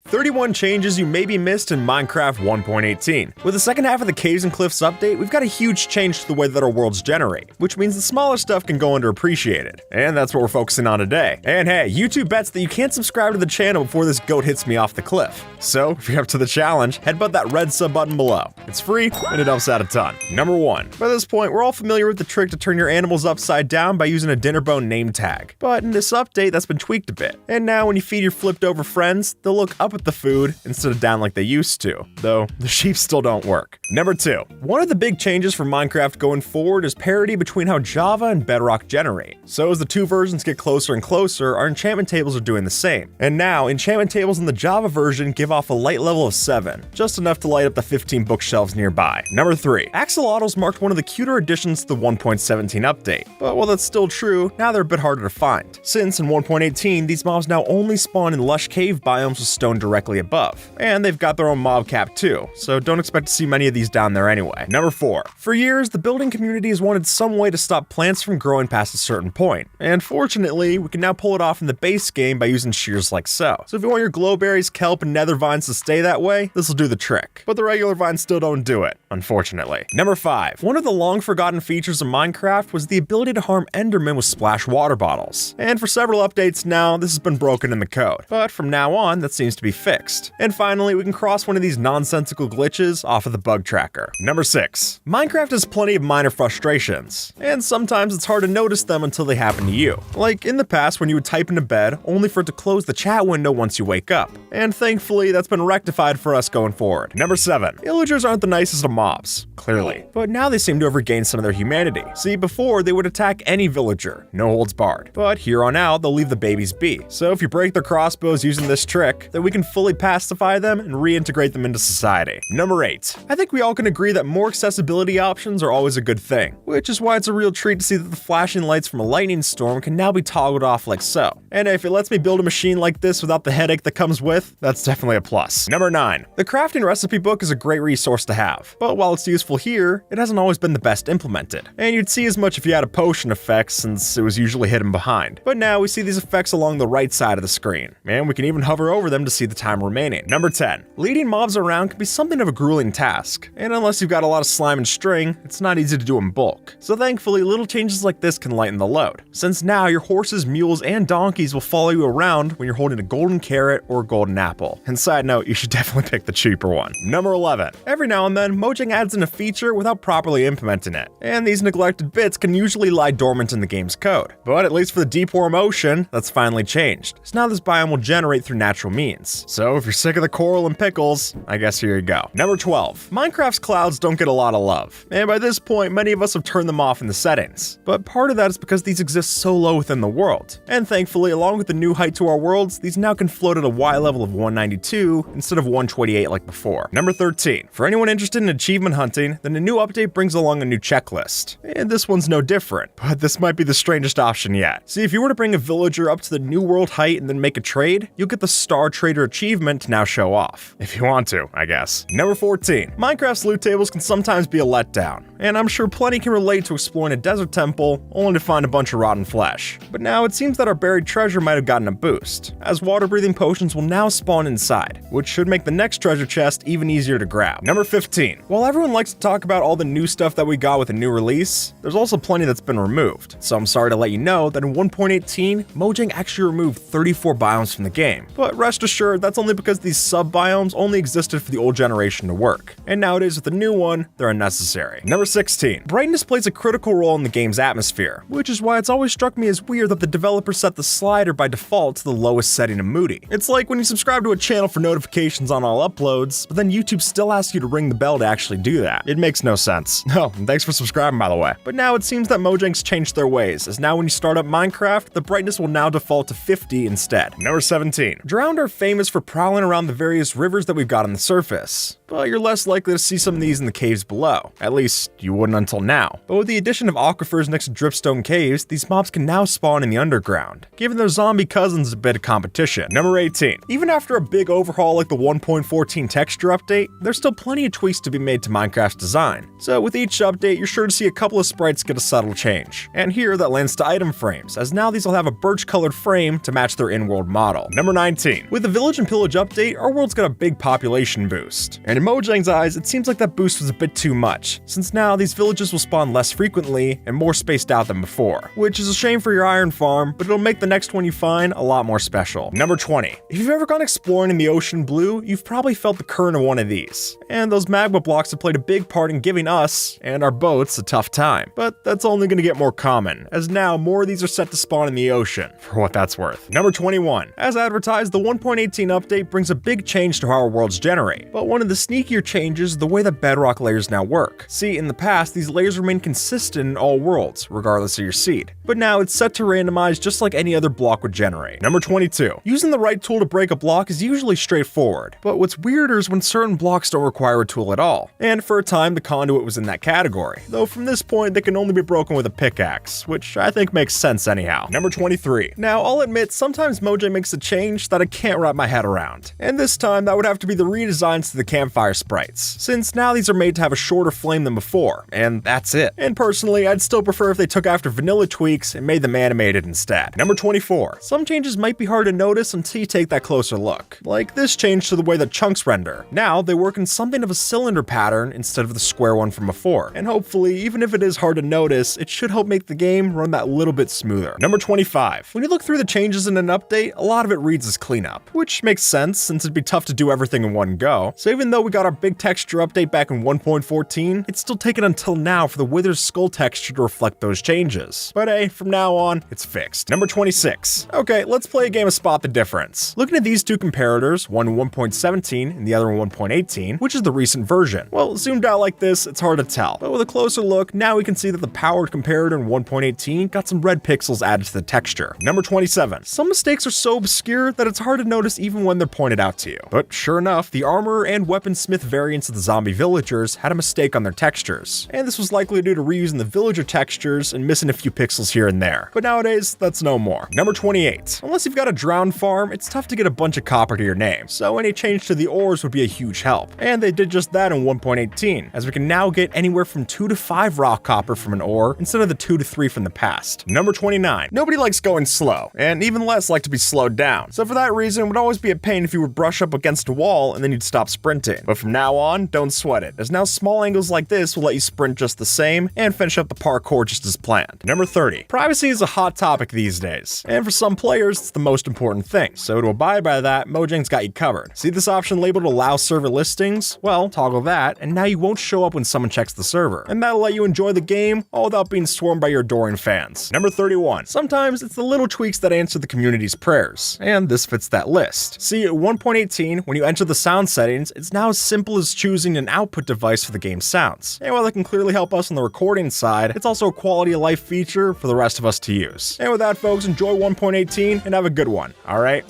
31 changes you maybe missed in Minecraft 1.18. With the second half of the Caves and Cliffs update, we've got a huge change to the way that our worlds generate, which means the smaller stuff can go underappreciated. And that's what we're focusing on today. And hey, YouTube bets that you can't subscribe to the channel before this goat hits me off the cliff. So, if you're up to the challenge, headbutt that red sub button below. It's free, and it helps out a ton. Number 1. By this point, we're all familiar with the trick to turn your animals upside down by using a dinner bone name tag. But in this update, that's been tweaked a bit. And now when you feed your flipped over friends, they'll look up at the food instead of down like they used to. Though, the sheep still don't work. Number 2. One of the big changes for Minecraft going forward is parity between how Java and Bedrock generate. So as the two versions get closer and closer, our enchantment tables are doing the same. And now, enchantment tables in the Java version give off a light level of 7, just enough to light up the 15 bookshelves nearby. Number 3. Axolotls marked one of the cuter additions to the 1.17 update. But while that's still true, now they're a bit harder to find. Since in 1.18, these mobs now only spawn in lush cave biomes with stone directly above. And they've got their own mob cap too, so don't expect to see many of these down there anyway. Number 4. For years, the building community has wanted some way to stop plants from growing past a certain point. And fortunately, we can now pull it off in the base game by using shears like so. So if you want your glowberries, kelp, and nether vines to stay that way, this will do the trick. But the regular vines still don't do it, unfortunately. Number 5. One of the long forgotten features of Minecraft was the ability to harm Endermen with splash water bottles. And for several updates now, this has been broken in the code. But from now on, that seems to be fixed. And finally, we can cross one of these nonsensical glitches off of the bug tracker. Number 6. Minecraft has plenty of minor frustrations, and sometimes it's hard to notice them until they happen to you. Like in the past when you would type into bed, only for it to close the chat window once you wake up. And thankfully, that's been rectified for us going forward. Number 7. Villagers aren't the nicest of mobs, clearly. But now they seem to have regained some of their humanity. See, before, they would attack any villager, no holds barred. But here on out, they'll leave the babies be. So if you break their crossbows using this trick, then we can fully pacify them and reintegrate them into society. Number 8. I think we all can agree that more accessibility options are always a good thing, which is why it's a real treat to see that the flashing lights from a lightning storm can now be toggled off like so. And if it lets me build a machine like this without the headache that comes with, that's definitely a plus. Number 9. The crafting recipe book is a great resource to have, but while it's useful here, it hasn't always been the best implemented. And you'd see as much if you had a potion effect since it was usually hidden behind. But now we see these effects along the right side of the screen, and we can even hover over them to see the time remaining. Number 10. Leading mobs around can be something of a grueling task, and unless you've got a lot of slime and string, it's not easy to do in bulk. So thankfully, little changes like this can lighten the load, since now your horses, mules, and donkeys will follow you around when you're holding a golden carrot or a golden apple. And side note, you should definitely pick the cheaper one. Number 11. Every now and then, Mojang adds in a feature without properly implementing it, and these neglected bits can usually lie dormant in the game's code. But at least for the Deep Warm Ocean, that's finally changed, so now this biome will generate through natural means. So if you're sick of the coral and pickles, I guess here you go. Number 12. Minecraft's clouds don't get a lot of love, and by this point, many of us have turned them off in the settings. But part of that is because these exist so low within the world. And thankfully, along with the new height to our worlds, these now can float at a Y level of 192 instead of 128 like before. Number 13. For anyone interested in achievement hunting, then a new update brings along a new checklist. And this one's no different, but this might be the strangest option yet. See, if you were to bring a villager up to the new world height and then make a trade, you'll get the Star Trader achievement to now show off. If you want to, I guess. Number 14. Minecraft's loot tables can sometimes be a letdown, and I'm sure plenty can relate to exploring a desert temple only to find a bunch of rotten flesh. But now it seems that our buried treasure might have gotten a boost, as water-breathing potions will now spawn inside, which should make the next treasure chest even easier to grab. Number 15. While everyone likes to talk about all the new stuff that we got with a new release, there's also plenty that's been removed. So I'm sorry to let you know that in 1.18, Mojang actually removed 34 biomes from the game. But rest assured, that's only because these sub-biomes only existed for the old generation to work, and nowadays with the new one, they're unnecessary. Number 16. Brightness plays a critical role in the game's atmosphere, which is why it's always struck me as weird that the developer set the slider by default to the lowest setting of Moody. It's like when you subscribe to a channel for notifications on all uploads, but then YouTube still asks you to ring the bell to actually do that. It makes no sense. Oh, and thanks for subscribing, by the way. But now it seems that Mojang's changed their ways, as now when you start up Minecraft, the brightness will now default to 50 instead. Number 17. Drowned are famous for prowling around the various rivers that we've got on the surface. but you're less likely to see some of these in the caves below. At least, you wouldn't until now. But with the addition of aquifers next to dripstone caves, these mobs can now spawn in the underground, giving their zombie cousins a bit of competition. Number 18. Even after a big overhaul like the 1.14 texture update, there's still plenty of tweaks to be made to Minecraft's design. So with each update, you're sure to see a couple of sprites get a subtle change. And here that lands to item frames, as now these will have a birch-colored frame to match their in-world model. Number 19. With the Village and Pillage update, our world's got a big population boost. And in Mojang's eyes, it seems like that boost was a bit too much, since now these villages will spawn less frequently and more spaced out than before. Which is a shame for your iron farm, but it'll make the next one you find a lot more special. Number 20. If you've ever gone exploring in the ocean blue, you've probably felt the current of one of these. And those magma blocks have played a big part in giving us, and our boats, a tough time. But that's only going to get more common, as now more of these are set to spawn in the ocean, for what that's worth. Number 21. As advertised, the 1.18 update brings a big change to how our worlds generate, but one of the sneakier changes is the way that bedrock layers now work. See, in the past, these layers remain consistent in all worlds, regardless of your seed. But now it's set to randomize just like any other block would generate. Number 22. Using the right tool to break a block is usually straightforward, but what's weirder is when certain blocks don't require a tool at all. And for a time, the conduit was in that category, though from this point, they can only be broken with a pickaxe, which I think makes sense anyhow. Number 23. Now, I'll admit, sometimes Mojang makes a change that I can't wrap my head around. And this time, that would have to be the redesigns to the campfire sprites, since now these are made to have a shorter flame than before, and that's it. And personally, I'd still prefer if they took after vanilla tweaks and made them animated instead. Number 24. Some changes might be hard to notice until you take that closer look. Like this change to the way that chunks render. Now, they work in something of a cylinder pattern instead of the square one from before. And hopefully, even if it is hard to notice, it should help make the game run that little bit smoother. Number 25. When you look through the changes in an update, a lot of it reads as cleanup, which makes sense since it'd be tough to do everything in one go. So even though we got our big texture update back in 1.14, it's still taken until now for the Wither's skull texture to reflect those changes. But hey, from now on, it's fixed. Number 26. Okay, let's play a game of Spot the Difference. Looking at these two comparators, one in 1.17 and the other in 1.18, which is the recent version. Well, zoomed out like this, it's hard to tell, but with a closer look, now we can see that the powered comparator in 1.18 got some red pixels added to the texture. Number 27. Some mistakes are so obscure that it's hard to notice even when they're pointed out to you. But sure enough, the armor and weaponsmith variants of the zombie villagers had a mistake on their textures, and this was likely due to reusing the villager textures and missing a few pixels here and there. But nowadays, that's no more. Number 28. Unless you've got a drowned farm, it's tough to get a bunch of copper to your name, so any change to the ores would be a huge help. And they did just that in 1.18, as we can now get anywhere from 2 to 5 raw copper from an ore instead of the 2 to 3 from the past. Number 29. Nobody likes going slow, and even less like to be slowed down. So for that reason, it would always be a pain if you would brush up against a wall and then you'd stop sprinting. But from now on, don't sweat it, as now small angles like this will let you sprint just the same and finish up the parkour just as planned. Number 30. Privacy is a hot topic these days, and for some players, it's the most important thing. So to abide by that, Mojang's got you covered. See this option labeled Allow Server Listings? Well, toggle that, and now you won't show up when someone checks the server. And that'll let you enjoy the game, all without being swarmed by your adoring fans. Number 31. Sometimes it's the little tweaks that answer the community's prayers, and this fits that list. See, at 1.18, when you enter the sound settings, it's now as simple as choosing an output device for the game's sounds. And while that can clearly help us on the recording side, it's also a quality of life feature for the rest of us to use. And with that, folks, enjoy 1.18 and have a good one, alright?